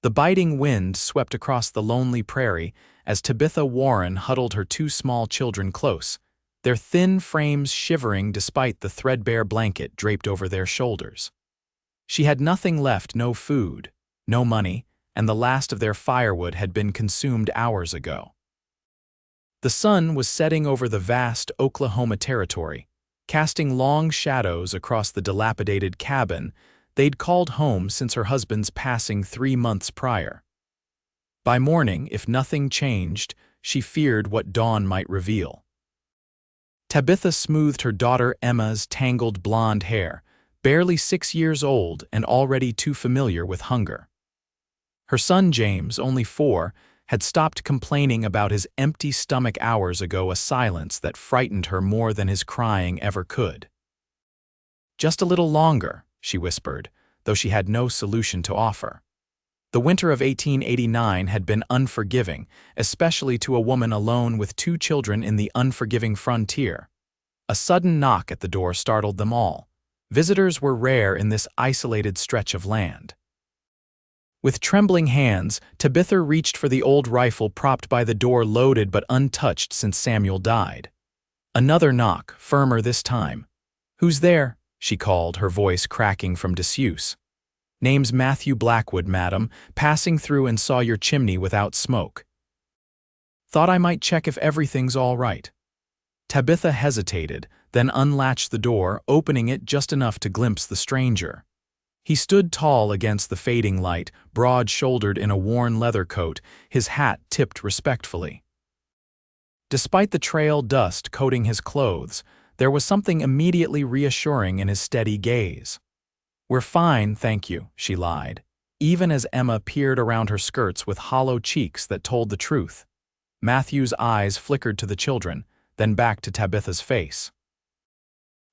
The biting wind swept across the lonely prairie as Tabitha Warren huddled her two small children close, their thin frames shivering despite the threadbare blanket draped over their shoulders. She had nothing left, no food, no money, and the last of their firewood had been consumed hours ago. The sun was setting over the vast Oklahoma territory, casting long shadows across the dilapidated cabin they'd called home since her husband's passing 3 months prior. By morning, if nothing changed, she feared what dawn might reveal. Tabitha smoothed her daughter Emma's tangled blonde hair, barely 6 years old and already too familiar with hunger. Her son James, only 4, had stopped complaining about his empty stomach hours ago, a silence that frightened her more than his crying ever could. "Just a little longer," she whispered, though she had no solution to offer. The winter of 1889 had been unforgiving, especially to a woman alone with 2 children in the unforgiving frontier. A sudden knock at the door startled them all. Visitors were rare in this isolated stretch of land. With trembling hands, Tabitha reached for the old rifle propped by the door, loaded but untouched since Samuel died. Another knock, firmer this time. "Who's there?" she called, her voice cracking from disuse. "Name's Matthew Blackwood, madam. Passing through and saw your chimney without smoke. Thought I might check if everything's all right." Tabitha hesitated, then unlatched the door, opening it just enough to glimpse the stranger. He stood tall against the fading light, broad-shouldered in a worn leather coat, his hat tipped respectfully. Despite the trail dust coating his clothes, there was something immediately reassuring in his steady gaze. "We're fine, thank you," she lied, even as Emma peered around her skirts with hollow cheeks that told the truth. Matthew's eyes flickered to the children, then back to Tabitha's face.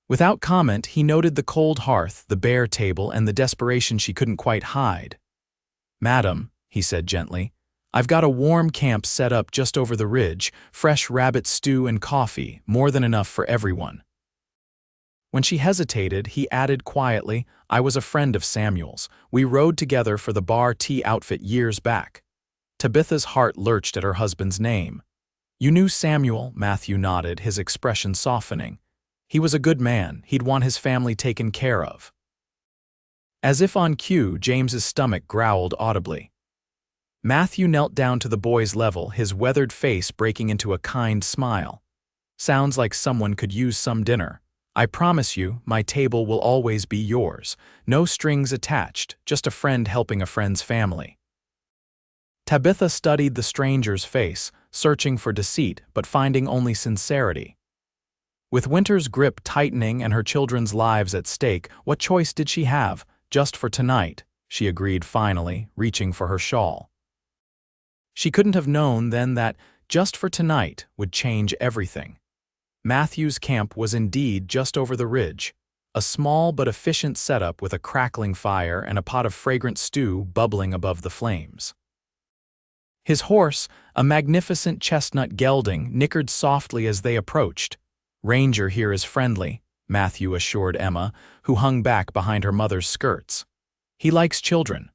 Without comment, he noted the cold hearth, the bare table, and the desperation she couldn't quite hide. "Madam," he said gently, "I've got a warm camp set up just over the ridge, fresh rabbit stew and coffee, more than enough for everyone." When she hesitated, he added quietly, "I was a friend of Samuel's. We rode together for the bar tea outfit years back." Tabitha's heart lurched at her husband's name. "You knew Samuel?" Matthew nodded, his expression softening. "He was a good man. He'd want his family taken care of." As if on cue, James's stomach growled audibly. Matthew knelt down to the boy's level, his weathered face breaking into a kind smile. "Sounds like someone could use some dinner. I promise you, my table will always be yours. No strings attached, just a friend helping a friend's family." Tabitha studied the stranger's face, searching for deceit but finding only sincerity. With winter's grip tightening and her children's lives at stake, what choice did she have? "Just for tonight," she agreed finally, reaching for her shawl. She couldn't have known then that "just for tonight" would change everything. Matthew's camp was indeed just over the ridge, a small but efficient setup with a crackling fire and a pot of fragrant stew bubbling above the flames. His horse, a magnificent chestnut gelding, nickered softly as they approached. "Ranger here is friendly," Matthew assured Emma, who hung back behind her mother's skirts. "He likes children."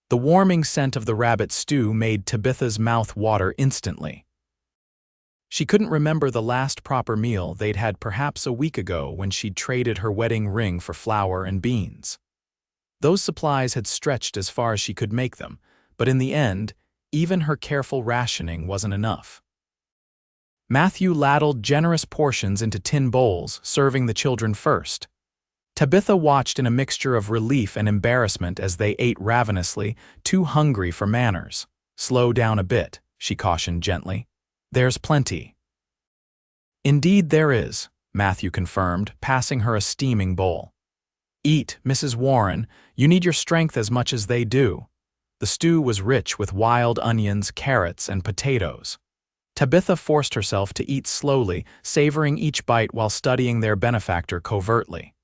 The warming scent of the rabbit stew made Tabitha's mouth water instantly. She couldn't remember the last proper meal they'd had, perhaps a week ago when she'd traded her wedding ring for flour and beans. Those supplies had stretched as far as she could make them, but in the end, even her careful rationing wasn't enough. Matthew ladled generous portions into tin bowls, serving the children first. Tabitha watched in a mixture of relief and embarrassment as they ate ravenously, too hungry for manners. "Slow down a bit," she cautioned gently. "There's plenty." "Indeed there is," Matthew confirmed, passing her a steaming bowl. "Eat, Mrs. Warren. You need your strength as much as they do." The stew was rich with wild onions, carrots, and potatoes. Tabitha forced herself to eat slowly, savoring each bite while studying their benefactor covertly.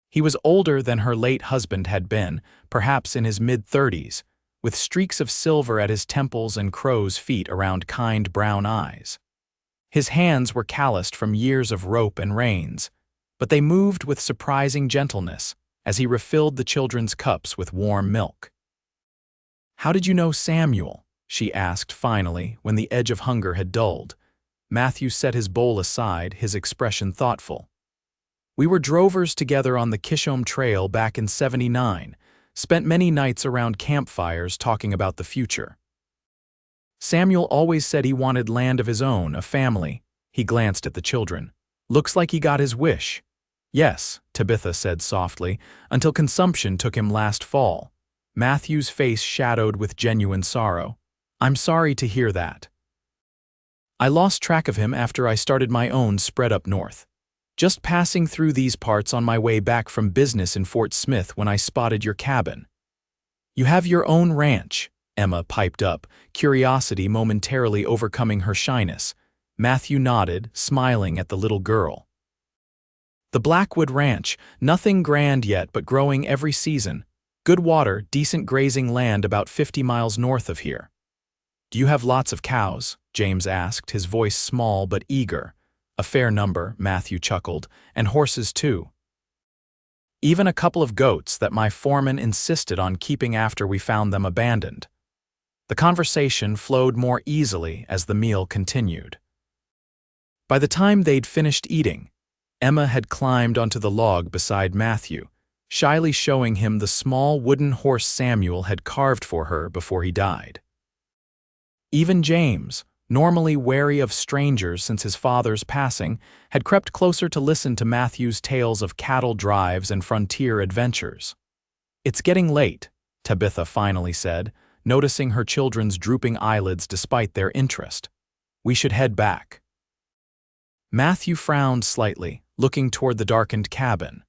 He was older than her late husband had been, perhaps in his mid-30s, with streaks of silver at his temples and crow's feet around kind brown eyes. His hands were calloused from years of rope and reins, but they moved with surprising gentleness as he refilled the children's cups with warm milk. "How did you know Samuel?" she asked finally, when the edge of hunger had dulled. Matthew set his bowl aside, his expression thoughtful. "We were drovers together on the Kishome Trail back in '79, spent many nights around campfires talking about the future. Samuel always said he wanted land of his own, a family." He glanced at the children. "Looks like he got his wish." "Yes," Tabitha said softly, "until consumption took him last fall." Matthew's face shadowed with genuine sorrow. "I'm sorry to hear that. I lost track of him after I started my own spread up north. Just passing through these parts on my way back from business in Fort Smith when I spotted your cabin." "You have your own ranch," Emma piped up, curiosity momentarily overcoming her shyness. Matthew nodded, smiling at the little girl. "The Blackwood Ranch, nothing grand yet but growing every season. Good water, decent grazing land about 50 miles north of here." "Do you have lots of cows?" James asked, his voice small but eager. "A fair number," Matthew chuckled, "and horses too. Even a couple of goats that my foreman insisted on keeping after we found them abandoned." The conversation flowed more easily as the meal continued. By the time they'd finished eating, Emma had climbed onto the log beside Matthew, shyly showing him the small wooden horse Samuel had carved for her before he died. Even James, normally wary of strangers since his father's passing, had crept closer to listen to Matthew's tales of cattle drives and frontier adventures. "It's getting late," Tabitha finally said, noticing her children's drooping eyelids despite their interest. "We should head back." Matthew frowned slightly, looking toward the darkened cabin.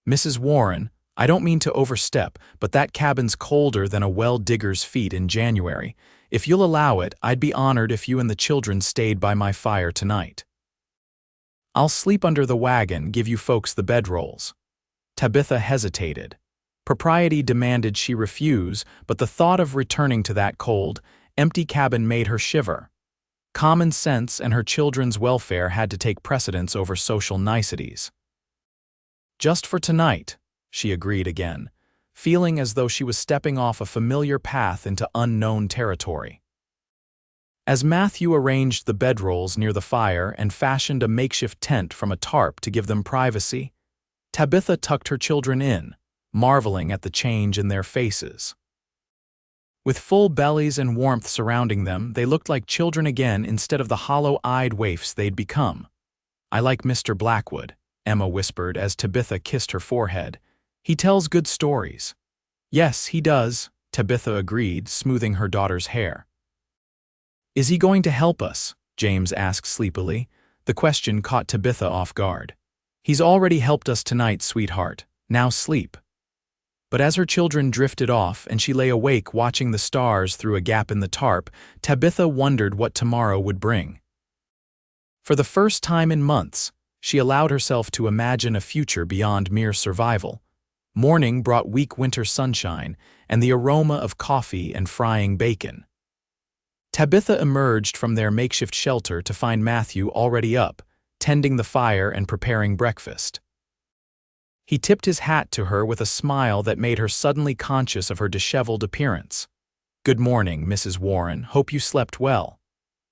"Mrs. Warren, I don't mean to overstep, but that cabin's colder than a well-digger's feet in January. If you'll allow it, I'd be honored if you and the children stayed by my fire tonight. I'll sleep under the wagon, give you folks the bedrolls." Tabitha hesitated. Propriety demanded she refuse, but the thought of returning to that cold, empty cabin made her shiver. Common sense and her children's welfare had to take precedence over social niceties. "Just for tonight," she agreed again, feeling as though she was stepping off a familiar path into unknown territory. As Matthew arranged the bedrolls near the fire and fashioned a makeshift tent from a tarp to give them privacy, Tabitha tucked her children in, marveling at the change in their faces. With full bellies and warmth surrounding them, they looked like children again instead of the hollow-eyed waifs they'd become. "I like Mr. Blackwood," Emma whispered as Tabitha kissed her forehead. "He tells good stories." "Yes, he does," Tabitha agreed, smoothing her daughter's hair. "Is he going to help us?" James asked sleepily. The question caught Tabitha off guard. "He's already helped us tonight, sweetheart. Now sleep." But as her children drifted off and she lay awake watching the stars through a gap in the tarp, Tabitha wondered what tomorrow would bring. For the first time in months, she allowed herself to imagine a future beyond mere survival. Morning brought weak winter sunshine and the aroma of coffee and frying bacon. Tabitha emerged from their makeshift shelter to find Matthew already up, tending the fire and preparing breakfast. He tipped his hat to her with a smile that made her suddenly conscious of her disheveled appearance. "Good morning, Mrs. Warren. Hope you slept well."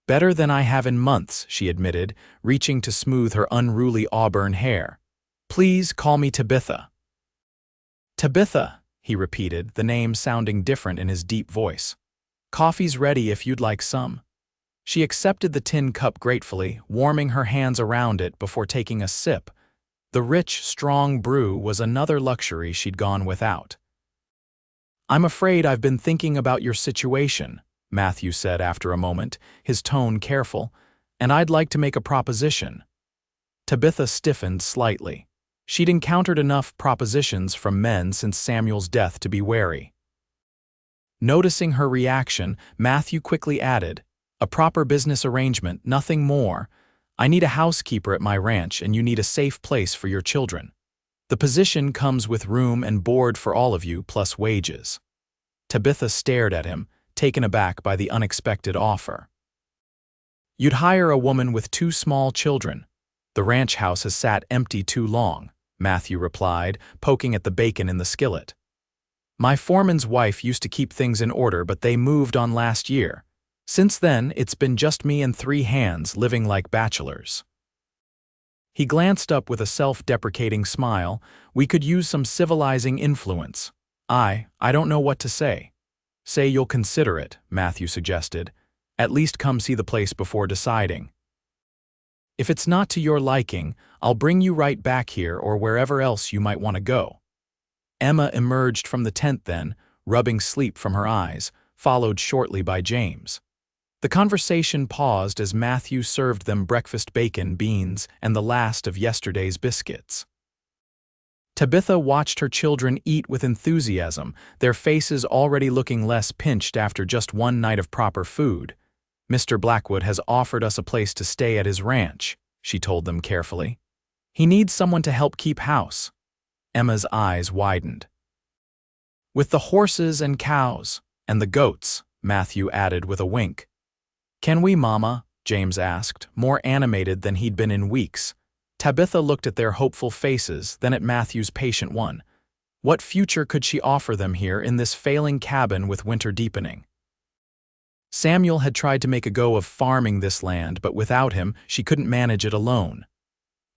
"Better than I have in months," she admitted, reaching to smooth her unruly auburn hair. "Please call me Tabitha." "Tabitha," he repeated, the name sounding different in his deep voice. "Coffee's ready if you'd like some." She accepted the tin cup gratefully, warming her hands around it before taking a sip. The rich, strong brew was another luxury she'd gone without. "I'm afraid I've been thinking about your situation," Matthew said after a moment, his tone careful, "and I'd like to make a proposition." Tabitha stiffened slightly. She'd encountered enough propositions from men since Samuel's death to be wary. Noticing her reaction, Matthew quickly added, "A proper business arrangement, nothing more. I need a housekeeper at my ranch and you need a safe place for your children. The position comes with room and board for all of you, plus wages." Tabitha stared at him, taken aback by the unexpected offer. "You'd hire a woman with 2 small children. The ranch house has sat empty too long," Matthew replied, poking at the bacon in the skillet. My foreman's wife used to keep things in order, but they moved on last year. Since then, it's been just me and 3 hands living like bachelors." He glanced up with a self-deprecating smile. "We could use some civilizing influence." I don't know what to say." "Say you'll consider it," Matthew suggested. "At least come see the place before deciding. If it's not to your liking, I'll bring you right back here or wherever else you might want to go." Emma emerged from the tent then, rubbing sleep from her eyes, followed shortly by James. The conversation paused as Matthew served them breakfast bacon, beans, and the last of yesterday's biscuits. Tabitha watched her children eat with enthusiasm, their faces already looking less pinched after just one night of proper food. "Mr. Blackwood has offered us a place to stay at his ranch," she told them carefully. "He needs someone to help keep house." Emma's eyes widened. "With the horses and cows, and the goats," Matthew added with a wink. "Can we, Mama?" James asked, more animated than he'd been in weeks. Tabitha looked at their hopeful faces, then at Matthew's patient one. What future could she offer them here in this failing cabin with winter deepening? Samuel had tried to make a go of farming this land, but without him, she couldn't manage it alone.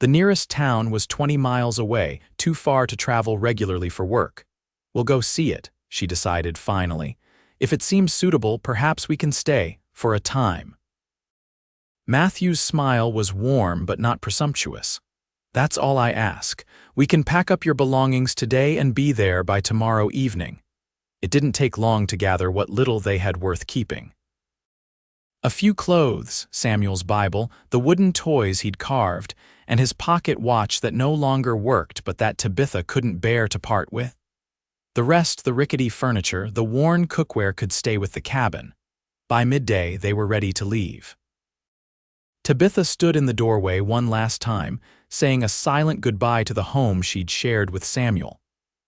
The nearest town was 20 miles away, too far to travel regularly for work. "We'll go see it," she decided finally. "If it seems suitable, perhaps we can stay, for a time." Matthew's smile was warm but not presumptuous. "That's all I ask. We can pack up your belongings today and be there by tomorrow evening." It didn't take long to gather what little they had worth keeping. A few clothes, Samuel's Bible, the wooden toys he'd carved, and his pocket watch that no longer worked but that Tabitha couldn't bear to part with. The rest, the rickety furniture, the worn cookware, could stay with the cabin. By midday, they were ready to leave. Tabitha stood in the doorway one last time, saying a silent goodbye to the home she'd shared with Samuel.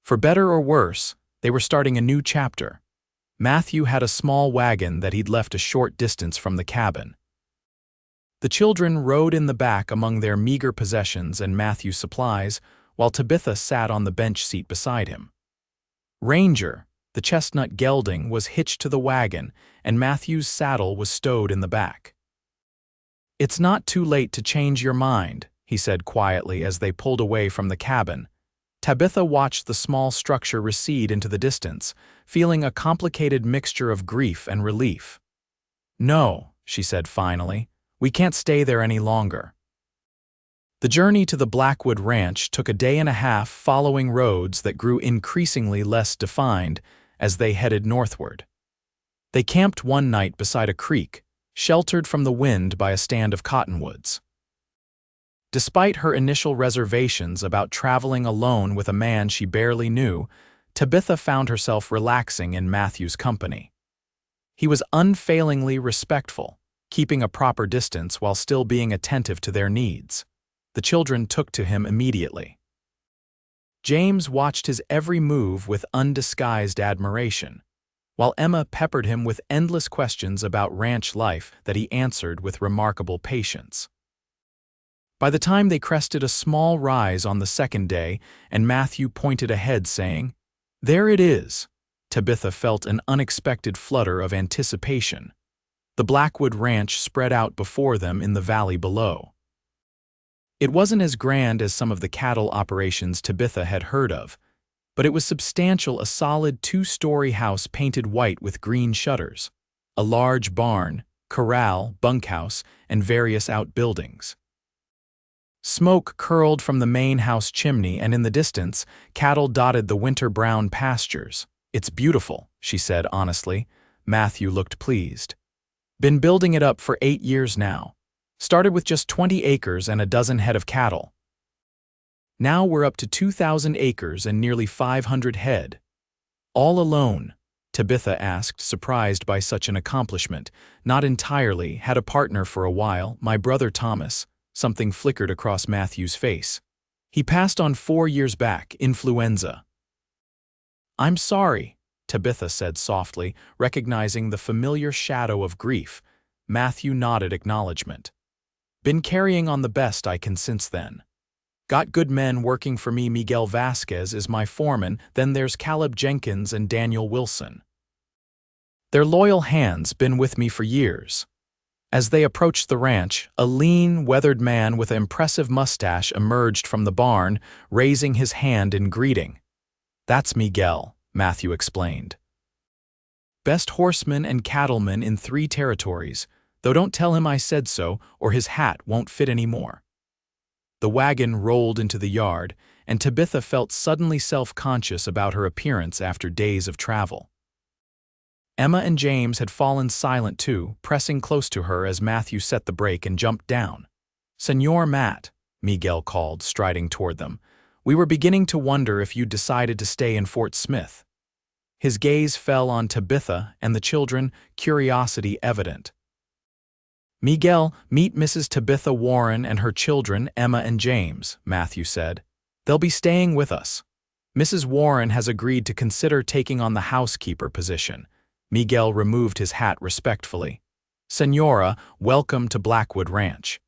For better or worse, they were starting a new chapter. Matthew had a small wagon that he'd left a short distance from the cabin. The children rode in the back among their meager possessions and Matthew's supplies, while Tabitha sat on the bench seat beside him. Ranger, the chestnut gelding, was hitched to the wagon, and Matthew's saddle was stowed in the back. "It's not too late to change your mind," he said quietly as they pulled away from the cabin. Tabitha watched the small structure recede into the distance, feeling a complicated mixture of grief and relief. "No," she said finally, "we can't stay there any longer." The journey to the Blackwood ranch took a day and a half, following roads that grew increasingly less defined as they headed northward. They camped one night beside a creek, sheltered from the wind by a stand of cottonwoods. Despite her initial reservations about traveling alone with a man she barely knew, Tabitha found herself relaxing in Matthew's company. He was unfailingly respectful, keeping a proper distance while still being attentive to their needs. The children took to him immediately. James watched his every move with undisguised admiration, while Emma peppered him with endless questions about ranch life that he answered with remarkable patience. By the time they crested a small rise on the second day, and Matthew pointed ahead saying, "There it is," Tabitha felt an unexpected flutter of anticipation. The Blackwood ranch spread out before them in the valley below. It wasn't as grand as some of the cattle operations Tabitha had heard of, but it was substantial, a solid 2-story house painted white with green shutters, a large barn, corral, bunkhouse, and various outbuildings. Smoke curled from the main house chimney, and in the distance, cattle dotted the winter-brown pastures. "It's beautiful," she said honestly. Matthew looked pleased. "Been building it up for 8 years now. Started with just 20 acres and a dozen head of cattle. Now we're up to 2,000 acres and nearly 500 head." "All alone?" Tabitha asked, surprised by such an accomplishment. "Not entirely. Had a partner for a while, my brother Thomas." Something flickered across Matthew's face. "He passed on 4 years back, influenza." "I'm sorry," Tabitha said softly, recognizing the familiar shadow of grief. Matthew nodded acknowledgement. "Been carrying on the best I can since then." Got good men working for me. Miguel Vasquez is my foreman, then there's Caleb Jenkins and Daniel Wilson. They're loyal hands, been with me for years. As they approached the ranch, a lean, weathered man with an impressive mustache emerged from the barn, raising his hand in greeting. That's Miguel, Matthew explained. Best horseman and cattleman in 3 territories, though don't tell him I said so, or his hat won't fit anymore. The wagon rolled into the yard, and Tabitha felt suddenly self-conscious about her appearance after days of travel. Emma and James had fallen silent too, pressing close to her as Matthew set the brake and jumped down. "Senor Matt," Miguel called, striding toward them, "we were beginning to wonder if you'd decided to stay in Fort Smith." His gaze fell on Tabitha and the children, curiosity evident. "Miguel, meet Mrs. Tabitha Warren and her children, Emma and James," Matthew said. "They'll be staying with us. Mrs. Warren has agreed to consider taking on the housekeeper position." Miguel removed his hat respectfully. "Senora, welcome to Blackwood Ranch."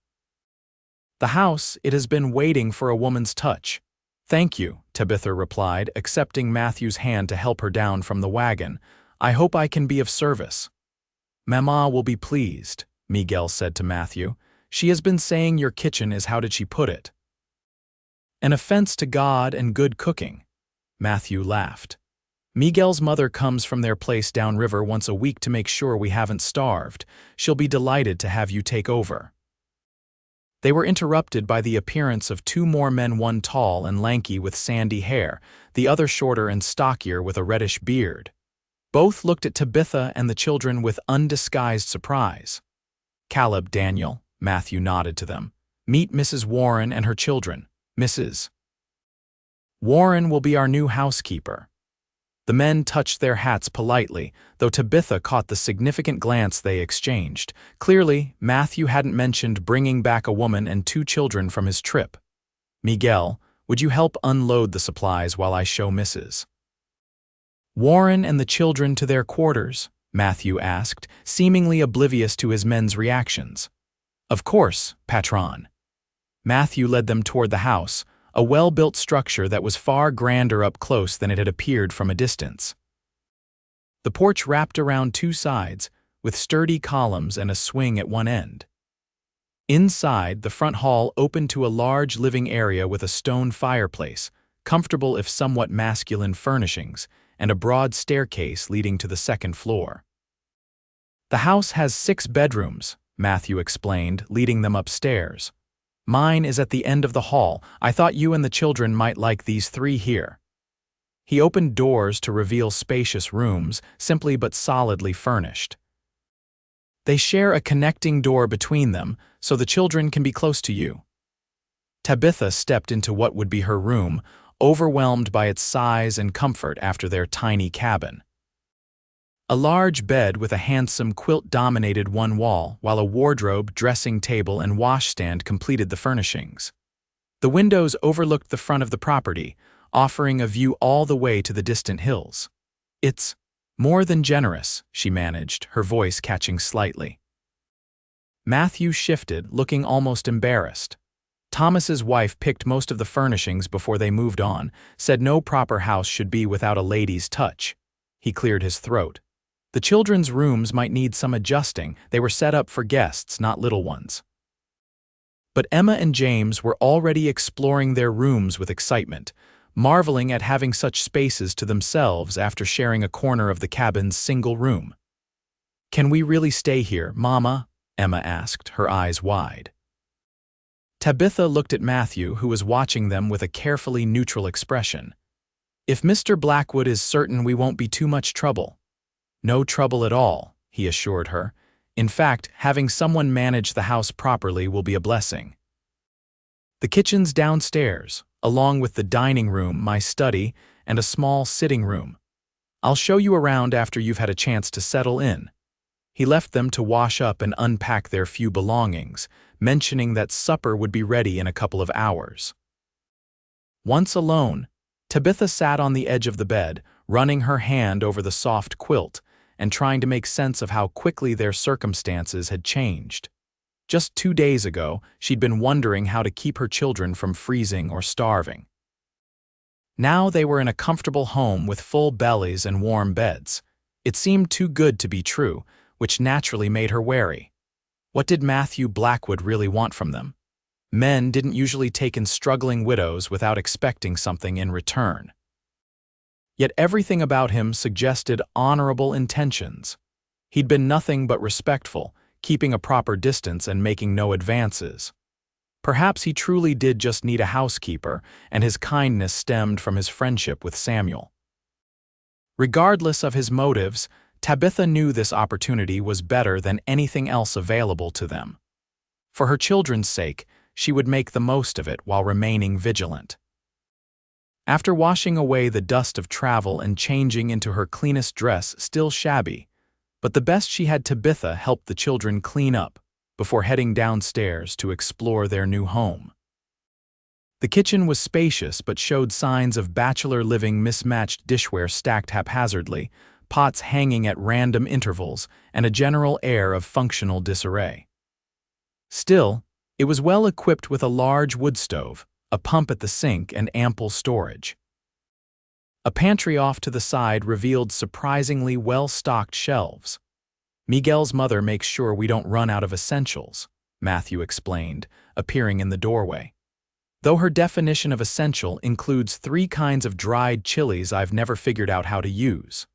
"The house, it has been waiting for a woman's touch." "Thank you," Tabitha replied, accepting Matthew's hand to help her down from the wagon. "I hope I can be of service." "Mama will be pleased," Miguel said to Matthew. "She has been saying your kitchen is, how did she put it? An offense to God and good cooking." Matthew laughed. "Miguel's mother comes from their place downriver once a week to make sure we haven't starved. She'll be delighted to have you take over." They were interrupted by the appearance of 2 more men, one tall and lanky with sandy hair, the other shorter and stockier with a reddish beard. Both looked at Tabitha and the children with undisguised surprise. "Caleb, Daniel," Matthew nodded to them. "Meet Mrs. Warren and her children. Mrs. Warren will be our new housekeeper." The men touched their hats politely, though Tabitha caught the significant glance they exchanged. Clearly, Matthew hadn't mentioned bringing back a woman and 2 children from his trip. "Miguel, would you help unload the supplies while I show Mrs. Warren and the children to their quarters?" Matthew asked, seemingly oblivious to his men's reactions. "Of course, patron." Matthew led them toward the house, a well-built structure that was far grander up close than it had appeared from a distance. The porch wrapped around 2 sides, with sturdy columns and a swing at one end. Inside, the front hall opened to a large living area with a stone fireplace, comfortable if somewhat masculine furnishings, and a broad staircase leading to the 2nd floor. "The house has 6 bedrooms," Matthew explained, leading them upstairs. "Mine is at the end of the hall. I thought you and the children might like these 3 here." He opened doors to reveal spacious rooms, simply but solidly furnished. "They share a connecting door between them, so the children can be close to you." Tabitha stepped into what would be her room, overwhelmed by its size and comfort after their tiny cabin. A large bed with a handsome quilt dominated one wall, while a wardrobe, dressing table, and washstand completed the furnishings. The windows overlooked the front of the property, offering a view all the way to the distant hills. "It's more than generous," she managed, her voice catching slightly. Matthew shifted, looking almost embarrassed. Thomas's wife picked most of the furnishings before they moved on, said no proper house should be without a lady's touch. He cleared his throat. The children's rooms might need some adjusting. They were set up for guests, not little ones. But Emma and James were already exploring their rooms with excitement, marveling at having such spaces to themselves after sharing a corner of the cabin's single room. "Can we really stay here, Mama?" Emma asked, her eyes wide. Tabitha looked at Matthew, who was watching them with a carefully neutral expression. "If Mr. Blackwood is certain we won't be too much trouble." "No trouble at all," he assured her. "In fact, having someone manage the house properly will be a blessing." "The kitchen's downstairs, along with the dining room, my study, and a small sitting room. I'll show you around after you've had a chance to settle in." He left them to wash up and unpack their few belongings, mentioning that supper would be ready in a couple of hours. Once alone, Tabitha sat on the edge of the bed, running her hand over the soft quilt and trying to make sense of how quickly their circumstances had changed. Just 2 days ago, she'd been wondering how to keep her children from freezing or starving. Now they were in a comfortable home with full bellies and warm beds. It seemed too good to be true, which naturally made her wary. What did Matthew Blackwood really want from them? Men didn't usually take in struggling widows without expecting something in return. Yet everything about him suggested honorable intentions. He'd been nothing but respectful, keeping a proper distance and making no advances. Perhaps he truly did just need a housekeeper, and his kindness stemmed from his friendship with Samuel. Regardless of his motives, Tabitha knew this opportunity was better than anything else available to them. For her children's sake, she would make the most of it while remaining vigilant. After washing away the dust of travel and changing into her cleanest dress, still shabby, but the best she had, Tabitha helped the children clean up before heading downstairs to explore their new home. The kitchen was spacious but showed signs of bachelor living, mismatched dishware stacked haphazardly, pots hanging at random intervals, and a general air of functional disarray. Still, it was well equipped with a large wood stove, a pump at the sink, and ample storage. A pantry off to the side revealed surprisingly well-stocked shelves. "Miguel's mother makes sure we don't run out of essentials," Matthew explained, appearing in the doorway. "Though her definition of essential includes 3 kinds of dried chilies I've never figured out how to use."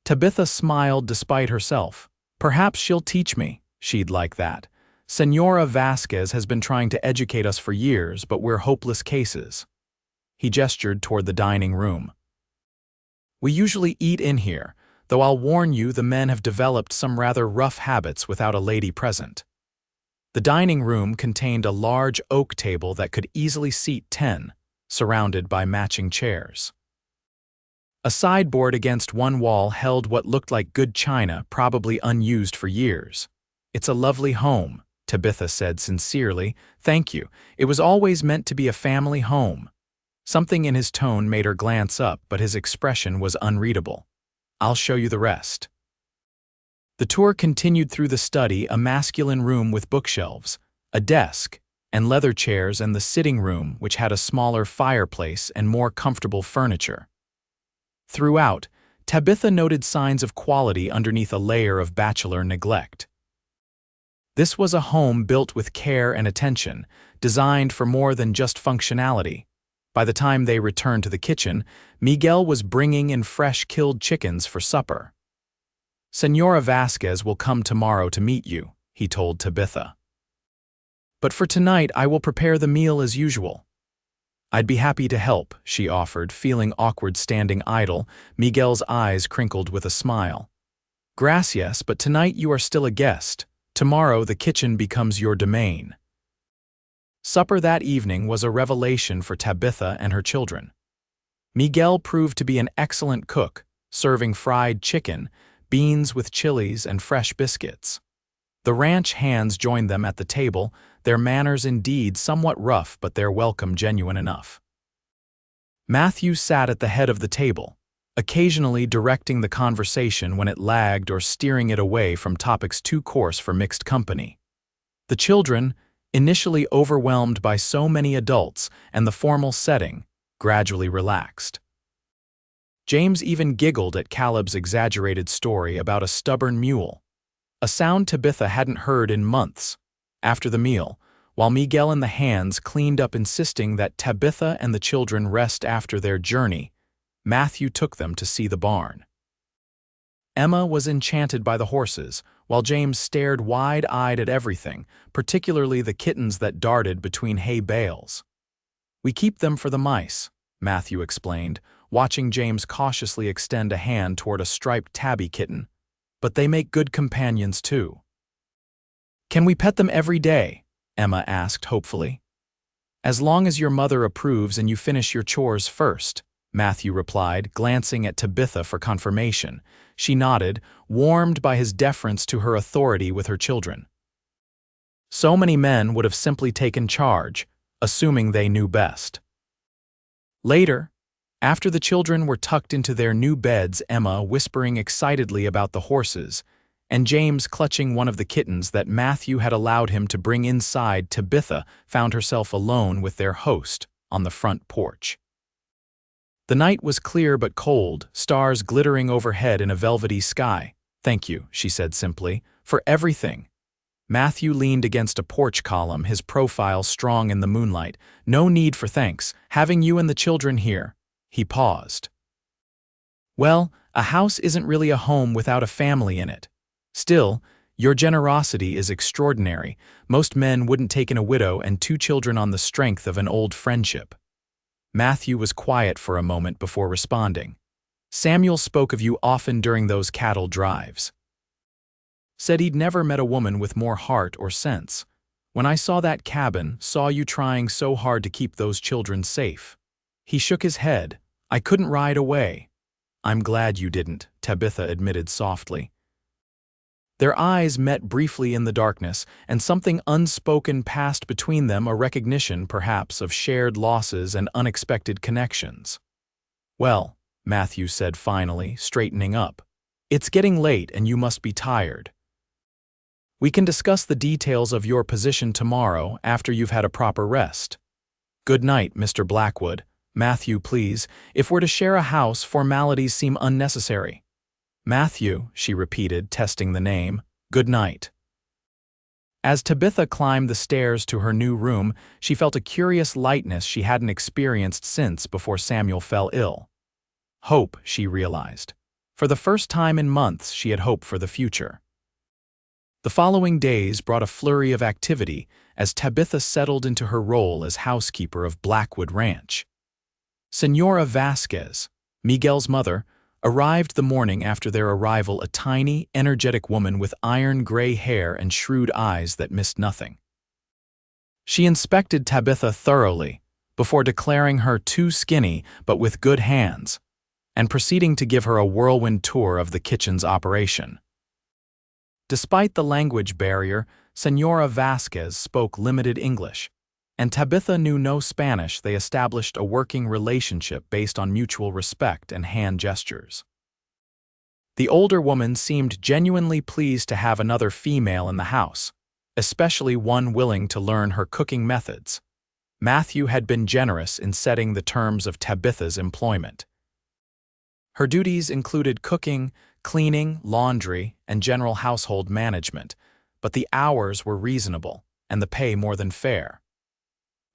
Tabitha smiled despite herself. "Perhaps she'll teach me. She'd like that. Senora Vasquez has been trying to educate us for years, but we're hopeless cases." He gestured toward the dining room. "We usually eat in here, though I'll warn you the men have developed some rather rough habits without a lady present." The dining room contained a large oak table that could easily seat 10, surrounded by matching chairs. A sideboard against one wall held what looked like good china, probably unused for years. "It's a lovely home," Tabitha said sincerely. "Thank you. It was always meant to be a family home." Something in his tone made her glance up, but his expression was unreadable. "I'll show you the rest." The tour continued through the study, a masculine room with bookshelves, a desk, and leather chairs, and the sitting room, which had a smaller fireplace and more comfortable furniture. Throughout, Tabitha noted signs of quality underneath a layer of bachelor neglect. This was a home built with care and attention, designed for more than just functionality. By the time they returned to the kitchen, Miguel was bringing in fresh killed chickens for supper. "Senora Vasquez will come tomorrow to meet you," he told Tabitha. "But for tonight I will prepare the meal as usual." "I'd be happy to help," she offered, feeling awkward standing idle. Miguel's eyes crinkled with a smile. "Gracias, but tonight you are still a guest. Tomorrow the kitchen becomes your domain." Supper that evening was a revelation for Tabitha and her children. Miguel proved to be an excellent cook, serving fried chicken, beans with chilies, and fresh biscuits. The ranch hands joined them at the table, their manners indeed somewhat rough, but their welcome genuine enough. Matthew sat at the head of the table, occasionally directing the conversation when it lagged or steering it away from topics too coarse for mixed company. The children, initially overwhelmed by so many adults and the formal setting, gradually relaxed. James even giggled at Caleb's exaggerated story about a stubborn mule, a sound Tabitha hadn't heard in months. After the meal, while Miguel and the hands cleaned up, insisting that Tabitha and the children rest after their journey, Matthew took them to see the barn. Emma was enchanted by the horses, while James stared wide-eyed at everything, particularly the kittens that darted between hay bales. "We keep them for the mice," Matthew explained, watching James cautiously extend a hand toward a striped tabby kitten. "But they make good companions too." "Can we pet them every day?" Emma asked hopefully. "As long as your mother approves and you finish your chores first," Matthew replied, glancing at Tabitha for confirmation. She nodded, warmed by his deference to her authority with her children. So many men would have simply taken charge, assuming they knew best. Later, after the children were tucked into their new beds, Emma, whispering excitedly about the horses, and James, clutching one of the kittens that Matthew had allowed him to bring inside, Tabitha found herself alone with their host on the front porch. The night was clear but cold, stars glittering overhead in a velvety sky. "Thank you," she said simply, "for everything." Matthew leaned against a porch column, his profile strong in the moonlight. "No need for thanks, having you and the children here." He paused. "Well, a house isn't really a home without a family in it. Still, your generosity is extraordinary. Most men wouldn't take in a widow and 2 children on the strength of an old friendship." Matthew was quiet for a moment before responding. "Samuel spoke of you often during those cattle drives. Said he'd never met a woman with more heart or sense. When I saw that cabin, saw you trying so hard to keep those children safe." He shook his head. "I couldn't ride away." "I'm glad you didn't," Tabitha admitted softly. Their eyes met briefly in the darkness, and something unspoken passed between them, a recognition, perhaps, of shared losses and unexpected connections. "Well," Matthew said finally, straightening up, "it's getting late and you must be tired. We can discuss the details of your position tomorrow after you've had a proper rest. Good night, Mr. Blackwood. Matthew, please, if we're to share a house, formalities seem unnecessary." "Matthew," she repeated, testing the name. "Good night." As Tabitha climbed the stairs to her new room, she felt a curious lightness she hadn't experienced since before Samuel fell ill. Hope, she realized. For the first time in months, she had hope for the future. The following days brought a flurry of activity as Tabitha settled into her role as housekeeper of Blackwood Ranch. Senora Vasquez, Miguel's mother, arrived the morning after their arrival, a tiny, energetic woman with iron-gray hair and shrewd eyes that missed nothing. She inspected Tabitha thoroughly, before declaring her too skinny but with good hands, and proceeding to give her a whirlwind tour of the kitchen's operation. Despite the language barrier, Senora Vasquez spoke limited English, and Tabitha knew no Spanish. They established a working relationship based on mutual respect and hand gestures. The older woman seemed genuinely pleased to have another female in the house, especially one willing to learn her cooking methods. Matthew had been generous in setting the terms of Tabitha's employment. Her duties included cooking, cleaning, laundry, and general household management, but the hours were reasonable and the pay more than fair.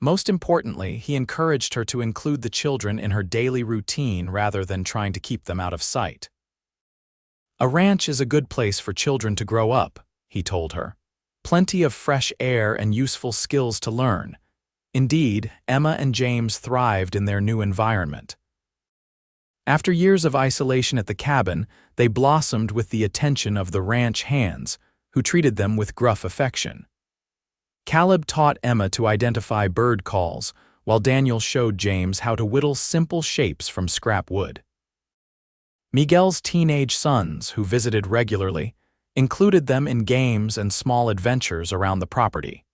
Most importantly, he encouraged her to include the children in her daily routine rather than trying to keep them out of sight. "A ranch is a good place for children to grow up," he told her. "Plenty of fresh air and useful skills to learn." Indeed, Emma and James thrived in their new environment. After years of isolation at the cabin, they blossomed with the attention of the ranch hands, who treated them with gruff affection. Caleb taught Emma to identify bird calls, while Daniel showed James how to whittle simple shapes from scrap wood. Miguel's teenage sons, who visited regularly, included them in games and small adventures around the property.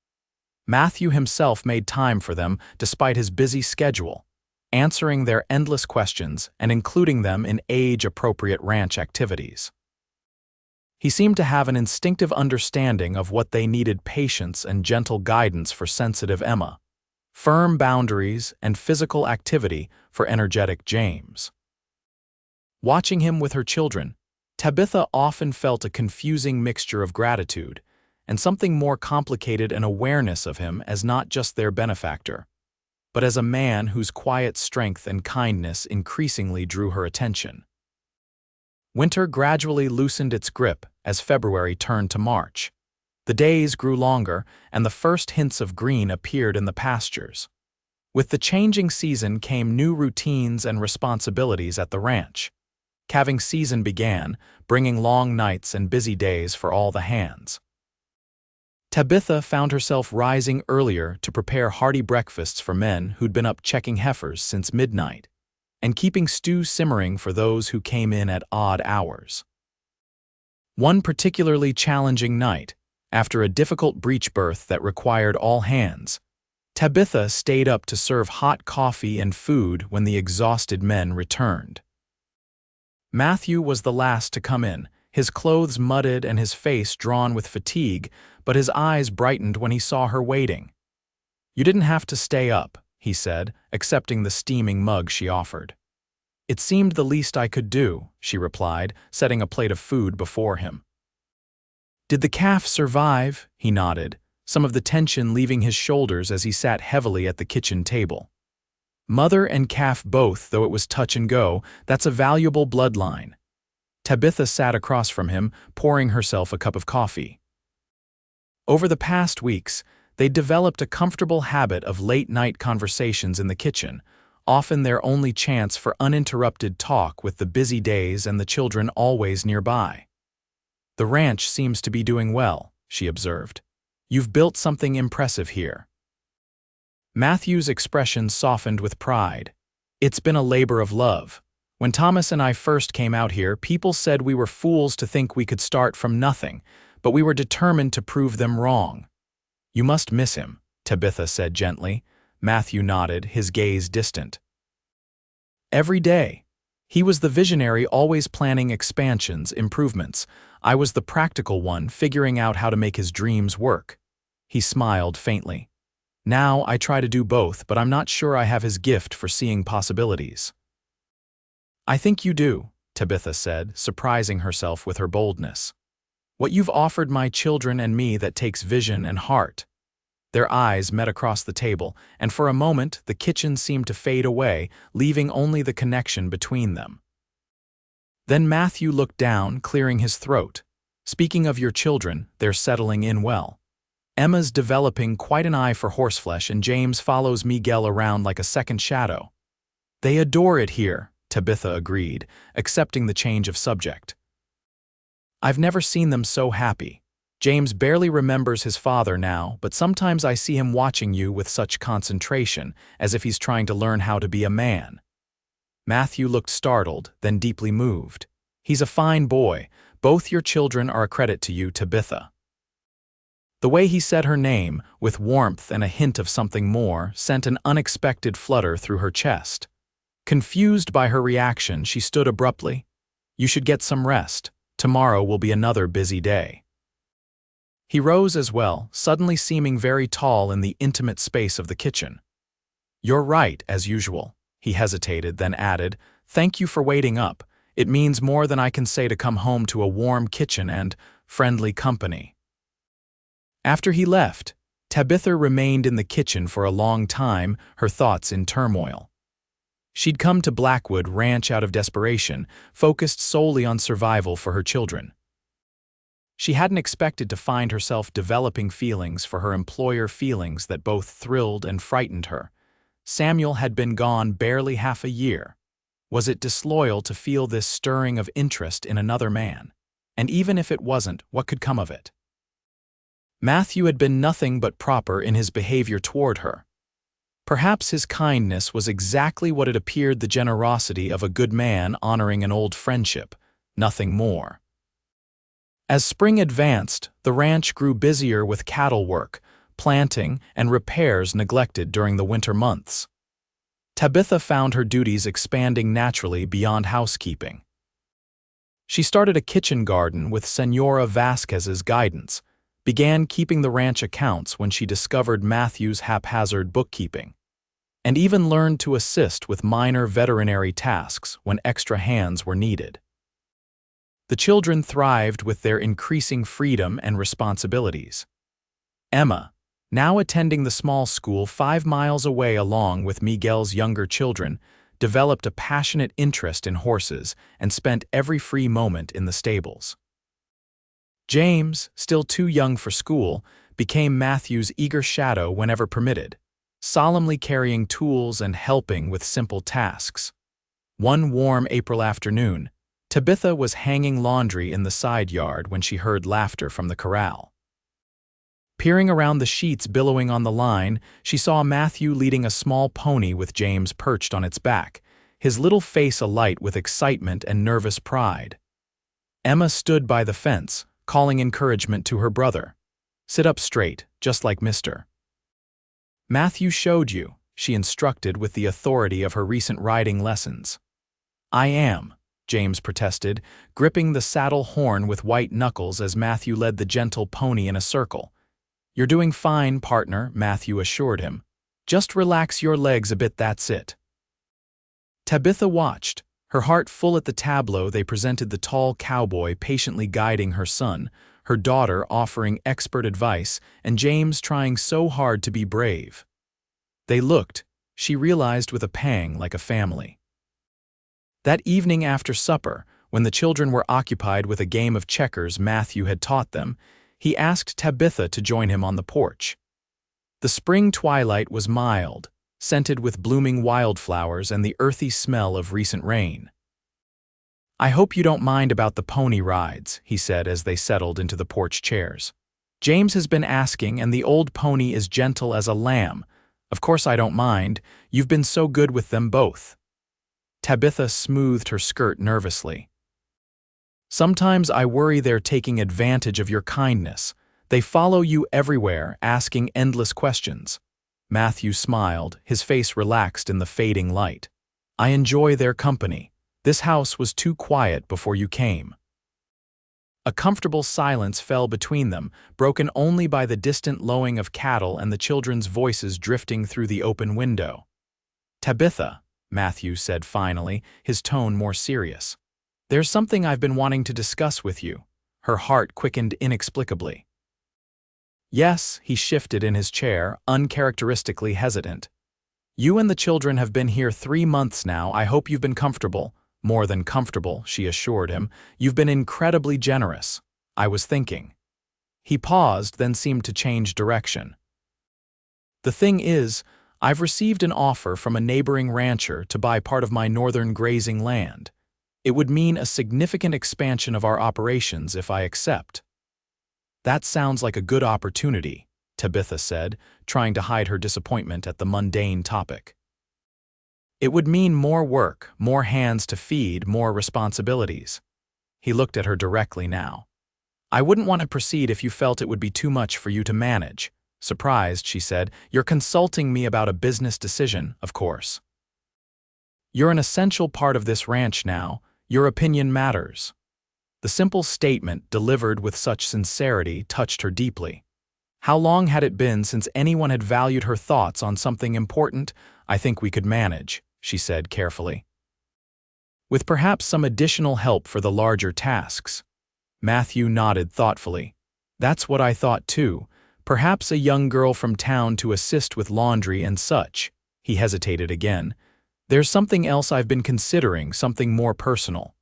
Matthew himself made time for them despite his busy schedule, answering their endless questions and including them in age-appropriate ranch activities. He seemed to have an instinctive understanding of what they needed: patience and gentle guidance for sensitive Emma, firm boundaries and physical activity for energetic James. Watching him with her children, Tabitha often felt a confusing mixture of gratitude and something more complicated, an awareness of him as not just their benefactor, but as a man whose quiet strength and kindness increasingly drew her attention. Winter gradually loosened its grip as February turned to March. The days grew longer, and the first hints of green appeared in the pastures. With the changing season came new routines and responsibilities at the ranch. Calving season began, bringing long nights and busy days for all the hands. Tabitha found herself rising earlier to prepare hearty breakfasts for men who'd been up checking heifers since midnight, and keeping stew simmering for those who came in at odd hours. One particularly challenging night, after a difficult breech birth that required all hands, Tabitha stayed up to serve hot coffee and food when the exhausted men returned. Matthew was the last to come in, his clothes muddied and his face drawn with fatigue, but his eyes brightened when he saw her waiting. "You didn't have to stay up," he said, accepting the steaming mug she offered. "It seemed the least I could do," she replied, setting a plate of food before him. "Did the calf survive?" He nodded, some of the tension leaving his shoulders as he sat heavily at the kitchen table. "Mother and calf both, though it was touch and go, that's a valuable bloodline." Tabitha sat across from him, pouring herself a cup of coffee. Over the past weeks, they'd developed a comfortable habit of late-night conversations in the kitchen, often their only chance for uninterrupted talk with the busy days and the children always nearby. "The ranch seems to be doing well," she observed. "You've built something impressive here." Matthew's expression softened with pride. "It's been a labor of love. When Thomas and I first came out here, people said we were fools to think we could start from nothing, but we were determined to prove them wrong." "You must miss him," Tabitha said gently. Matthew nodded, his gaze distant. "Every day. He was the visionary, always planning expansions, improvements. I was the practical one, figuring out how to make his dreams work." He smiled faintly. "Now I try to do both, but I'm not sure I have his gift for seeing possibilities." "I think you do," Tabitha said, surprising herself with her boldness. "What you've offered my children and me that takes vision and heart." Their eyes met across the table, and for a moment the kitchen seemed to fade away, leaving only the connection between them. Then Matthew looked down, clearing his throat. "Speaking of your children, they're settling in well. Emma's developing quite an eye for horseflesh, and James follows Miguel around like a second shadow." "They adore it here," Tabitha agreed, accepting the change of subject. "I've never seen them so happy. James barely remembers his father now, but sometimes I see him watching you with such concentration, as if he's trying to learn how to be a man." Matthew looked startled, then deeply moved. "He's a fine boy. Both your children are a credit to you, Tabitha." The way he said her name, with warmth and a hint of something more, sent an unexpected flutter through her chest. Confused by her reaction, she stood abruptly. "You should get some rest. Tomorrow will be another busy day." He rose as well, suddenly seeming very tall in the intimate space of the kitchen. "You're right, as usual." He hesitated, then added, "Thank you for waiting up. It means more than I can say to come home to a warm kitchen and friendly company." After he left, Tabitha remained in the kitchen for a long time, her thoughts in turmoil. She'd come to Blackwood Ranch out of desperation, focused solely on survival for her children. She hadn't expected to find herself developing feelings for her employer, feelings that both thrilled and frightened her. Samuel had been gone barely half a year. Was it disloyal to feel this stirring of interest in another man? And even if it wasn't, what could come of it? Matthew had been nothing but proper in his behavior toward her. Perhaps his kindness was exactly what it appeared, the generosity of a good man honoring an old friendship, nothing more. As spring advanced, the ranch grew busier with cattle work, planting, and repairs neglected during the winter months. Tabitha found her duties expanding naturally beyond housekeeping. She started a kitchen garden with Senora Vasquez's guidance, began keeping the ranch accounts when she discovered Matthew's haphazard bookkeeping, and even learned to assist with minor veterinary tasks when extra hands were needed. The children thrived with their increasing freedom and responsibilities. Emma, now attending the small school 5 miles away along with Miguel's younger children, developed a passionate interest in horses and spent every free moment in the stables. James, still too young for school, became Matthew's eager shadow whenever permitted, solemnly carrying tools and helping with simple tasks. One warm April afternoon, Tabitha was hanging laundry in the side yard when she heard laughter from the corral. Peering around the sheets billowing on the line, she saw Matthew leading a small pony with James perched on its back, his little face alight with excitement and nervous pride. Emma stood by the fence, calling encouragement to her brother. "Sit up straight, just like Mr. Matthew showed you," she instructed with the authority of her recent riding lessons. "I am," James protested, gripping the saddle horn with white knuckles as Matthew led the gentle pony in a circle. "You're doing fine, partner," Matthew assured him. "Just relax your legs a bit, that's it." Tabitha watched, her heart full at the tableau they presented, the tall cowboy patiently guiding her son, her daughter offering expert advice, and James trying so hard to be brave. They looked, she realized with a pang, like a family. That evening after supper, when the children were occupied with a game of checkers Matthew had taught them, he asked Tabitha to join him on the porch. The spring twilight was mild, scented with blooming wildflowers and the earthy smell of recent rain. "I hope you don't mind about the pony rides," he said as they settled into the porch chairs. "James has been asking, and the old pony is gentle as a lamb. Of course I don't mind, you've been so good with them both." Tabitha smoothed her skirt nervously. "Sometimes I worry they're taking advantage of your kindness. They follow you everywhere, asking endless questions." Matthew smiled, his face relaxed in the fading light. "I enjoy their company. This house was too quiet before you came." A comfortable silence fell between them, broken only by the distant lowing of cattle and the children's voices drifting through the open window. "Tabitha," Matthew said finally, his tone more serious, "there's something I've been wanting to discuss with you." Her heart quickened inexplicably. "Yes," he shifted in his chair, uncharacteristically hesitant. "You and the children have been here 3 months now. I hope you've been comfortable." "More than comfortable," she assured him. "You've been incredibly generous. I was thinking." He paused, then seemed to change direction. "The thing is, I've received an offer from a neighboring rancher to buy part of my northern grazing land. It would mean a significant expansion of our operations if I accept." "That sounds like a good opportunity," Tabitha said, trying to hide her disappointment at the mundane topic. "It would mean more work, more hands to feed, more responsibilities." He looked at her directly now. "I wouldn't want to proceed if you felt it would be too much for you to manage." Surprised, she said, "You're consulting me about a business decision, of course." "You're an essential part of this ranch now. Your opinion matters." The simple statement, delivered with such sincerity, touched her deeply. How long had it been since anyone had valued her thoughts on something important? "I think we could manage," she said carefully. "With perhaps some additional help for the larger tasks." Matthew nodded thoughtfully. "That's what I thought too. Perhaps a young girl from town to assist with laundry and such." He hesitated again. "There's something else I've been considering, something more personal."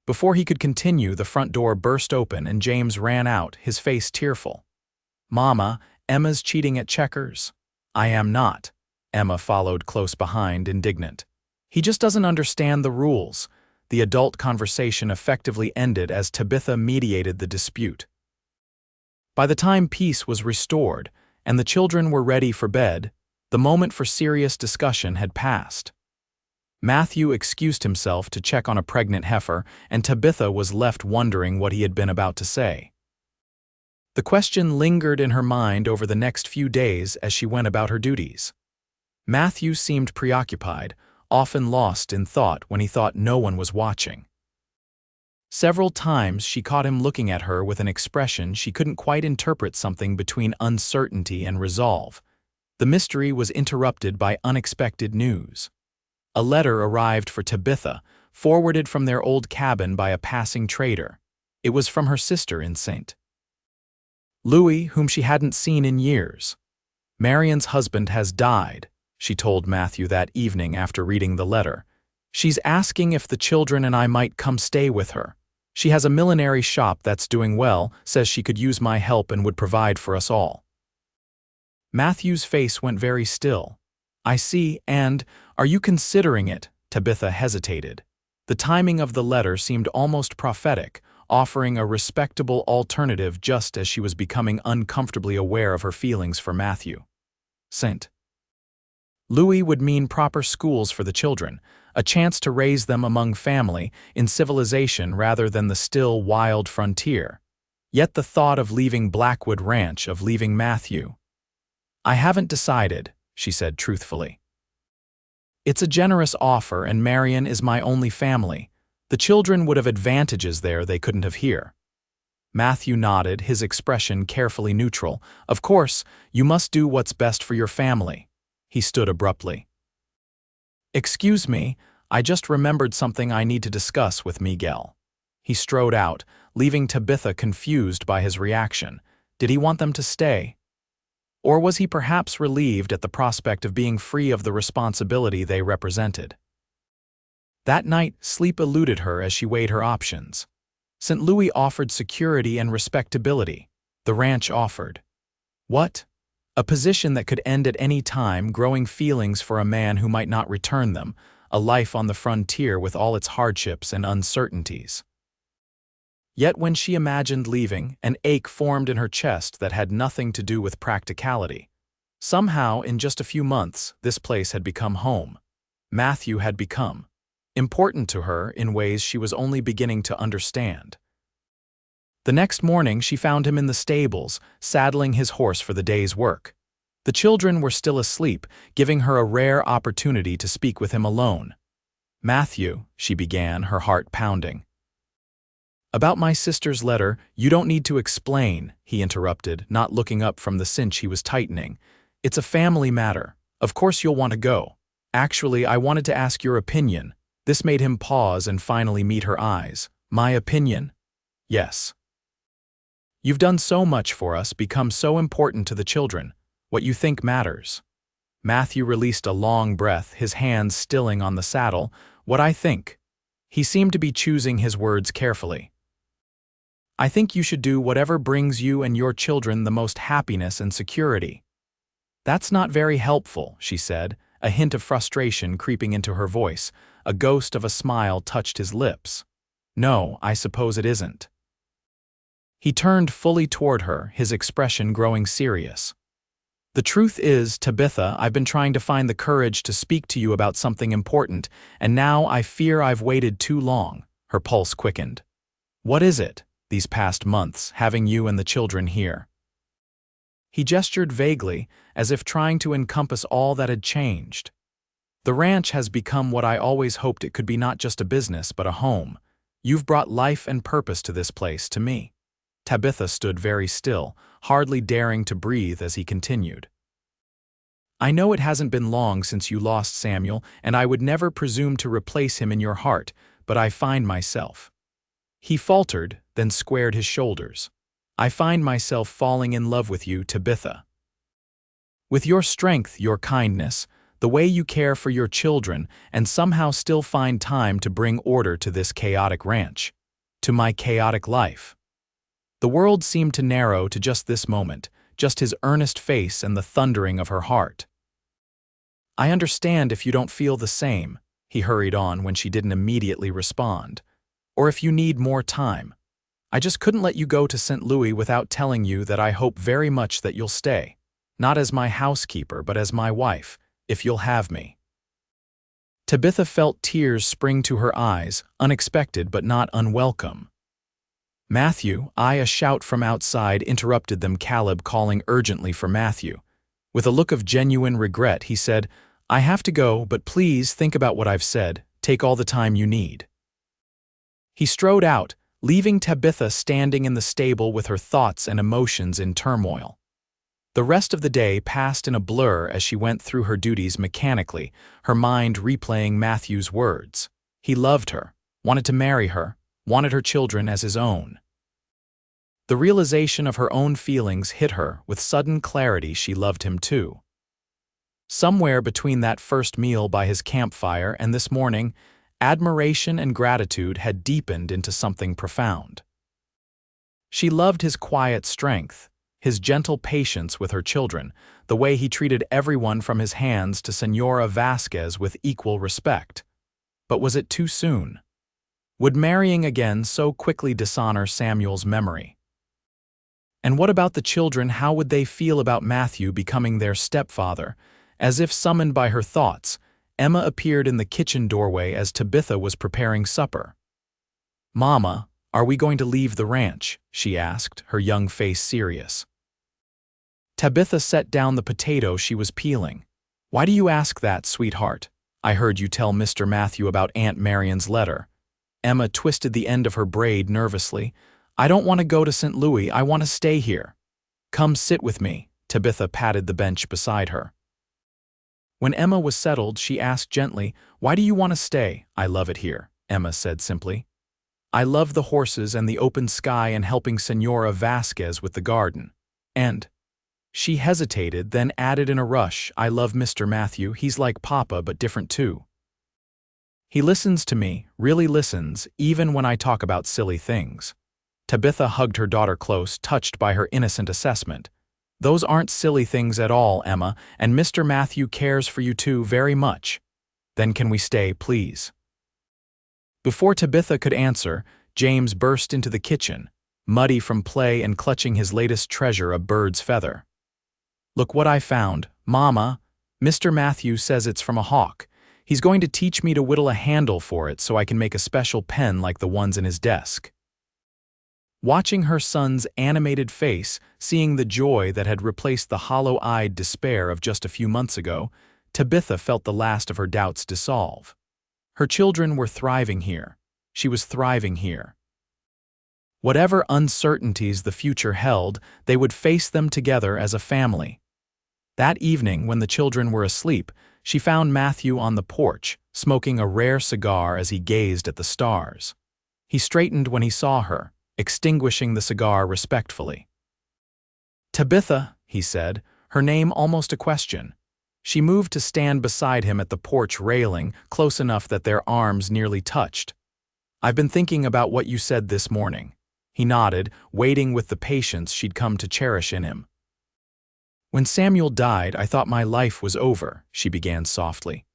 Before he could continue, the front door burst open and James ran out, his face tearful. "Mama, Emma's cheating at checkers." "I am not." Emma followed close behind, indignant. "He just doesn't understand the rules." The adult conversation effectively ended as Tabitha mediated the dispute. By the time peace was restored and the children were ready for bed, the moment for serious discussion had passed. Matthew excused himself to check on a pregnant heifer, and Tabitha was left wondering what he had been about to say. The question lingered in her mind over the next few days as she went about her duties. Matthew seemed preoccupied, often lost in thought when he thought no one was watching. Several times she caught him looking at her with an expression she couldn't quite interpret, something between uncertainty and resolve. The mystery was interrupted by unexpected news. A letter arrived for Tabitha, forwarded from their old cabin by a passing trader. It was from her sister in St. Louis, whom she hadn't seen in years. "Marion's husband has died," she told Matthew that evening after reading the letter. "She's asking if the children and I might come stay with her. She has a millinery shop that's doing well, says she could use my help and would provide for us all." Matthew's face went very still. "I see, and are you considering it?" Tabitha hesitated. The timing of the letter seemed almost prophetic, offering a respectable alternative just as she was becoming uncomfortably aware of her feelings for Matthew. St. Louis would mean proper schools for the children, a chance to raise them among family, in civilization rather than the still, wild frontier. Yet the thought of leaving Blackwood Ranch, of leaving Matthew. "I haven't decided," she said truthfully. "It's a generous offer and Marion is my only family. The children would have advantages there they couldn't have here. Matthew nodded, his expression carefully neutral. Of course, you must do what's best for your family. He stood abruptly. Excuse me, I just remembered something I need to discuss with Miguel. He strode out, leaving Tabitha confused by his reaction. Did he want them to stay? Or was he perhaps relieved at the prospect of being free of the responsibility they represented? That night, sleep eluded her as she weighed her options. St. Louis offered security and respectability. The ranch offered. What? A position that could end at any time, growing feelings for a man who might not return them, a life on the frontier with all its hardships and uncertainties. Yet when she imagined leaving, an ache formed in her chest that had nothing to do with practicality. Somehow, in just a few months, this place had become home. Matthew had become important to her in ways she was only beginning to understand. The next morning, she found him in the stables, saddling his horse for the day's work. The children were still asleep, giving her a rare opportunity to speak with him alone. "Matthew," she began, her heart pounding. "About my sister's letter, you don't need to explain," he interrupted, not looking up from the cinch he was tightening. "It's a family matter. Of course you'll want to go. Actually, I wanted to ask your opinion." This made him pause and finally meet her eyes. "My opinion?" "Yes. You've done so much for us, become so important to the children. What you think matters." Matthew released a long breath, his hands stilling on the saddle. "What I think." He seemed to be choosing his words carefully. "I think you should do whatever brings you and your children the most happiness and security." "That's not very helpful," she said, a hint of frustration creeping into her voice. A ghost of a smile touched his lips. "No, I suppose it isn't." He turned fully toward her, his expression growing serious. "The truth is, Tabitha, I've been trying to find the courage to speak to you about something important, and now I fear I've waited too long." Her pulse quickened. "What is it, these past months, having you and the children here?" He gestured vaguely, as if trying to encompass all that had changed. "The ranch has become what I always hoped it could be, not just a business, but a home. You've brought life and purpose to this place, to me." Tabitha stood very still, hardly daring to breathe as he continued. "I know it hasn't been long since you lost Samuel, and I would never presume to replace him in your heart, but I find myself—" He faltered, then squared his shoulders. "I find myself falling in love with you, Tabitha. With your strength, your kindness, the way you care for your children, and somehow still find time to bring order to this chaotic ranch, to my chaotic life." The world seemed to narrow to just this moment, just his earnest face and the thundering of her heart. "I understand if you don't feel the same," he hurried on when she didn't immediately respond. "Or if you need more time. I just couldn't let you go to St. Louis without telling you that I hope very much that you'll stay, not as my housekeeper but as my wife, if you'll have me." Tabitha felt tears spring to her eyes, unexpected but not unwelcome. "Matthew," a shout from outside interrupted them, Caleb calling urgently for Matthew. With a look of genuine regret, he said, "I have to go, but please think about what I've said. Take all the time you need." He strode out, leaving Tabitha standing in the stable with her thoughts and emotions in turmoil. The rest of the day passed in a blur as she went through her duties mechanically, her mind replaying Matthew's words. He loved her, wanted to marry her, wanted her children as his own. The realization of her own feelings hit her with sudden clarity. She loved him too. Somewhere between that first meal by his campfire and this morning, admiration and gratitude had deepened into something profound. She loved his quiet strength, his gentle patience with her children, the way he treated everyone from his hands to Senora Vasquez with equal respect. But was it too soon? Would marrying again so quickly dishonor Samuel's memory? And what about the children? How would they feel about Matthew becoming their stepfather? As if summoned by her thoughts, Emma appeared in the kitchen doorway as Tabitha was preparing supper. "Mama, are we going to leave the ranch?" she asked, her young face serious. Tabitha set down the potato she was peeling. "Why do you ask that, sweetheart? I heard you tell Mr. Matthew about Aunt Marion's letter." Emma twisted the end of her braid nervously. I don't want to go to St. Louis, I want to stay here. Come sit with me, Tabitha patted the bench beside her. When Emma was settled, she asked gently, Why do you want to stay? I love it here, Emma said simply. I love the horses and the open sky and helping Senora Vasquez with the garden. And she hesitated, then added in a rush, I love Mr. Matthew, he's like Papa but different too. He listens to me, really listens, even when I talk about silly things. Tabitha hugged her daughter close, touched by her innocent assessment. Those aren't silly things at all, Emma, and Mr. Matthew cares for you too very much. Then can we stay, please? Before Tabitha could answer, James burst into the kitchen, muddy from play and clutching his latest treasure, a bird's feather. Look what I found, Mama. Mr. Matthew says it's from a hawk. He's going to teach me to whittle a handle for it so I can make a special pen like the ones in his desk. Watching her son's animated face, seeing the joy that had replaced the hollow-eyed despair of just a few months ago, Tabitha felt the last of her doubts dissolve. Her children were thriving here. She was thriving here. Whatever uncertainties the future held, they would face them together as a family. That evening, when the children were asleep, she found Matthew on the porch, smoking a rare cigar as he gazed at the stars. He straightened when he saw her, extinguishing the cigar respectfully. Tabitha, he said, her name almost a question. She moved to stand beside him at the porch railing, close enough that their arms nearly touched. I've been thinking about what you said this morning. He nodded, waiting with the patience she'd come to cherish in him. When Samuel died, I thought my life was over, she began softly.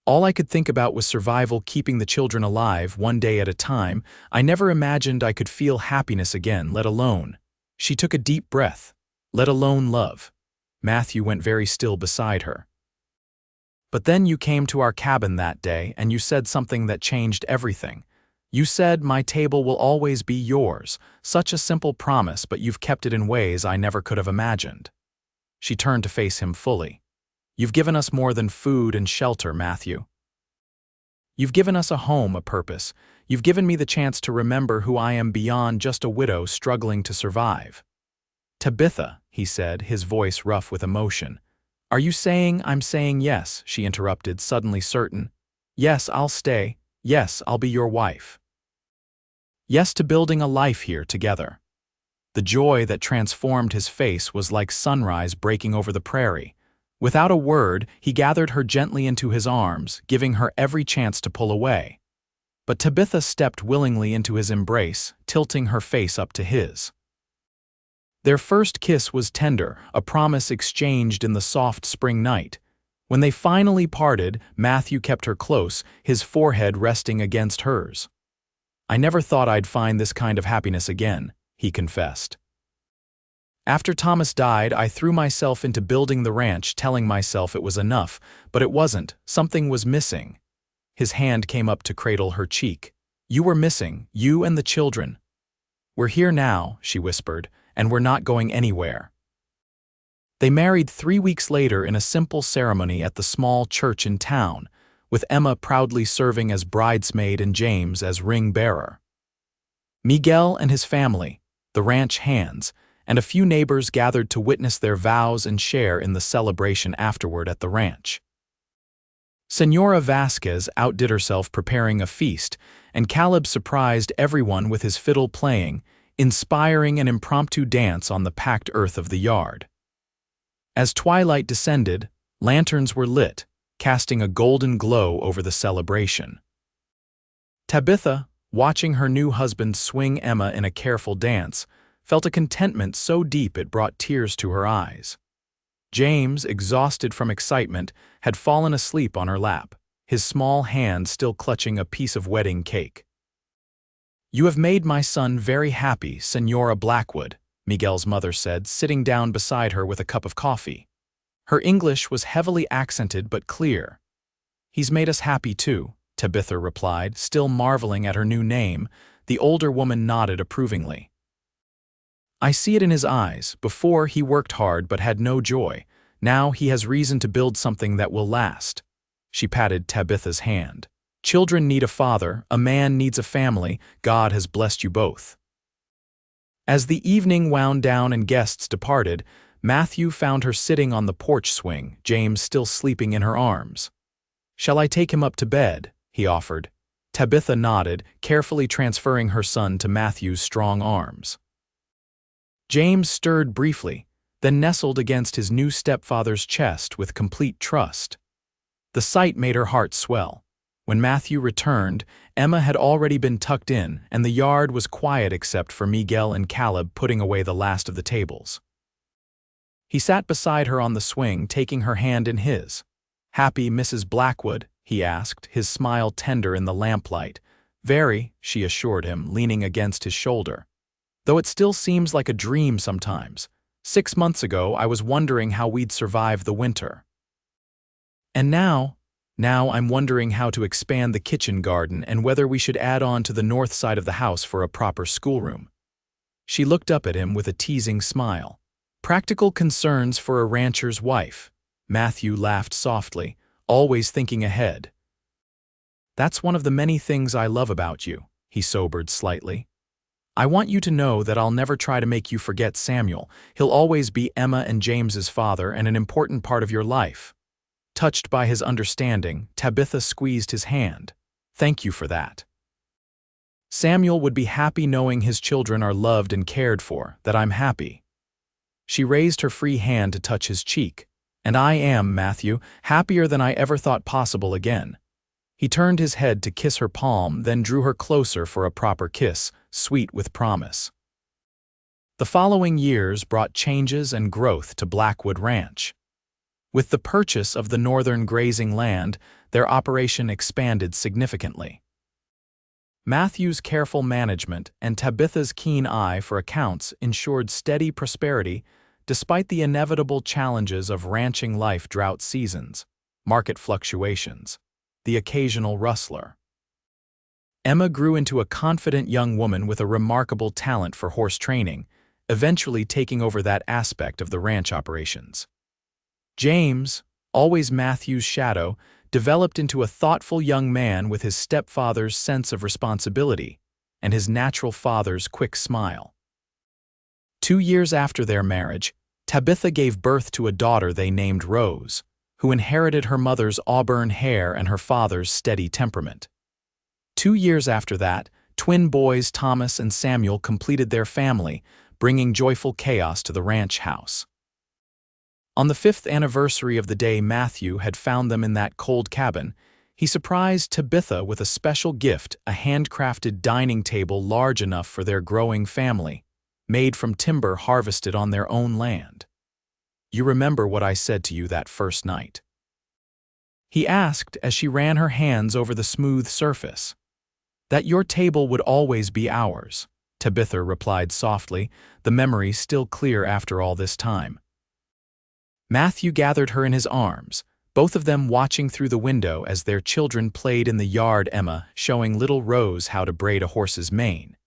All I could think about was survival, keeping the children alive, one day at a time. I never imagined I could feel happiness again, let alone. She took a deep breath. Let alone love. Matthew went very still beside her. But then you came to our cabin that day and you said something that changed everything. You said, my table will always be yours. Such a simple promise, but you've kept it in ways I never could have imagined. She turned to face him fully. You've given us more than food and shelter, Matthew. You've given us a home, a purpose. You've given me the chance to remember who I am beyond just a widow struggling to survive. Tabitha, he said, his voice rough with emotion. Are you saying I'm saying yes, she interrupted, suddenly certain. Yes, I'll stay. Yes, I'll be your wife. Yes to building a life here together. The joy that transformed his face was like sunrise breaking over the prairie. Without a word, he gathered her gently into his arms, giving her every chance to pull away. But Tabitha stepped willingly into his embrace, tilting her face up to his. Their first kiss was tender, a promise exchanged in the soft spring night. When they finally parted, Matthew kept her close, his forehead resting against hers. I never thought I'd find this kind of happiness again, he confessed. After Thomas died, I threw myself into building the ranch, telling myself it was enough, but it wasn't. Something was missing. His hand came up to cradle her cheek. You were missing, you and the children. We're here now, she whispered, and we're not going anywhere. They married 3 weeks later in a simple ceremony at the small church in town, with Emma proudly serving as bridesmaid and James as ring-bearer. Miguel and his family, the ranch hands, and a few neighbors gathered to witness their vows and share in the celebration afterward at the ranch. Senora Vasquez outdid herself preparing a feast, and Caleb surprised everyone with his fiddle playing, inspiring an impromptu dance on the packed earth of the yard. As twilight descended, lanterns were lit, casting a golden glow over the celebration. Tabitha, watching her new husband swing Emma in a careful dance, felt a contentment so deep it brought tears to her eyes. James, exhausted from excitement, had fallen asleep on her lap, his small hand still clutching a piece of wedding cake. You have made my son very happy, Senora Blackwood, Miguel's mother said, sitting down beside her with a cup of coffee. Her English was heavily accented but clear. He's made us happy too, Tabitha replied, still marveling at her new name. The older woman nodded approvingly. I see it in his eyes. Before, he worked hard but had no joy. Now he has reason to build something that will last. She patted Tabitha's hand. Children need a father, a man needs a family, God has blessed you both. As the evening wound down and guests departed, Matthew found her sitting on the porch swing, James still sleeping in her arms. "Shall I take him up to bed?" he offered. Tabitha nodded, carefully transferring her son to Matthew's strong arms. James stirred briefly, then nestled against his new stepfather's chest with complete trust. The sight made her heart swell. When Matthew returned, Emma had already been tucked in, and the yard was quiet except for Miguel and Caleb putting away the last of the tables. He sat beside her on the swing, taking her hand in his. "Happy, Mrs. Blackwood?" he asked, his smile tender in the lamplight. "Very," she assured him, leaning against his shoulder. "Though it still seems like a dream sometimes. 6 months ago, I was wondering how we'd survive the winter. And now I'm wondering how to expand the kitchen garden and whether we should add on to the north side of the house for a proper schoolroom." She looked up at him with a teasing smile. "Practical concerns for a rancher's wife." Matthew laughed softly, always thinking ahead. "That's one of the many things I love about you," he sobered slightly. "I want you to know that I'll never try to make you forget Samuel. He'll always be Emma and James's father and an important part of your life." Touched by his understanding, Tabitha squeezed his hand. "Thank you for that. Samuel would be happy knowing his children are loved and cared for, that I'm happy." She raised her free hand to touch his cheek. "And I am, Matthew, happier than I ever thought possible again." He turned his head to kiss her palm, then drew her closer for a proper kiss, sweet with promise. The following years brought changes and growth to Blackwood Ranch. With the purchase of the northern grazing land, their operation expanded significantly. Matthew's careful management and Tabitha's keen eye for accounts ensured steady prosperity despite the inevitable challenges of ranching life: drought seasons, market fluctuations, the occasional rustler. Emma grew into a confident young woman with a remarkable talent for horse training, eventually taking over that aspect of the ranch operations. James, always Matthew's shadow, developed into a thoughtful young man with his stepfather's sense of responsibility and his natural father's quick smile. 2 years after their marriage, Tabitha gave birth to a daughter they named Rose, who inherited her mother's auburn hair and her father's steady temperament. 2 years after that, twin boys Thomas and Samuel completed their family, bringing joyful chaos to the ranch house. On the 5th anniversary of the day Matthew had found them in that cold cabin, he surprised Tabitha with a special gift: a handcrafted dining table large enough for their growing family, made from timber harvested on their own land. "You remember what I said to you that first night?" he asked as she ran her hands over the smooth surface. "That your table would always be ours," Tabitha replied softly, the memory still clear after all this time. Matthew gathered her in his arms, both of them watching through the window as their children played in the yard, Emma showing little Rose how to braid a horse's mane,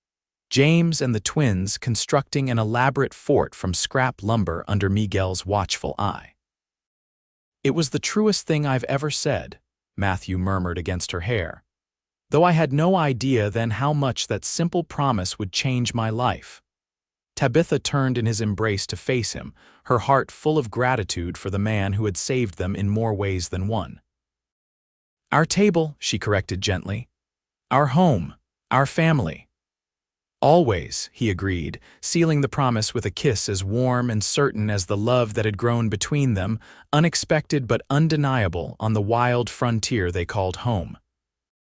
James and the twins constructing an elaborate fort from scrap lumber under Miguel's watchful eye. "It was the truest thing I've ever said," Matthew murmured against her hair, "though I had no idea then how much that simple promise would change my life." Tabitha turned in his embrace to face him, her heart full of gratitude for the man who had saved them in more ways than one. "Our table," she corrected gently. "Our home, our family." "Always," he agreed, sealing the promise with a kiss as warm and certain as the love that had grown between them, unexpected but undeniable on the wild frontier they called home.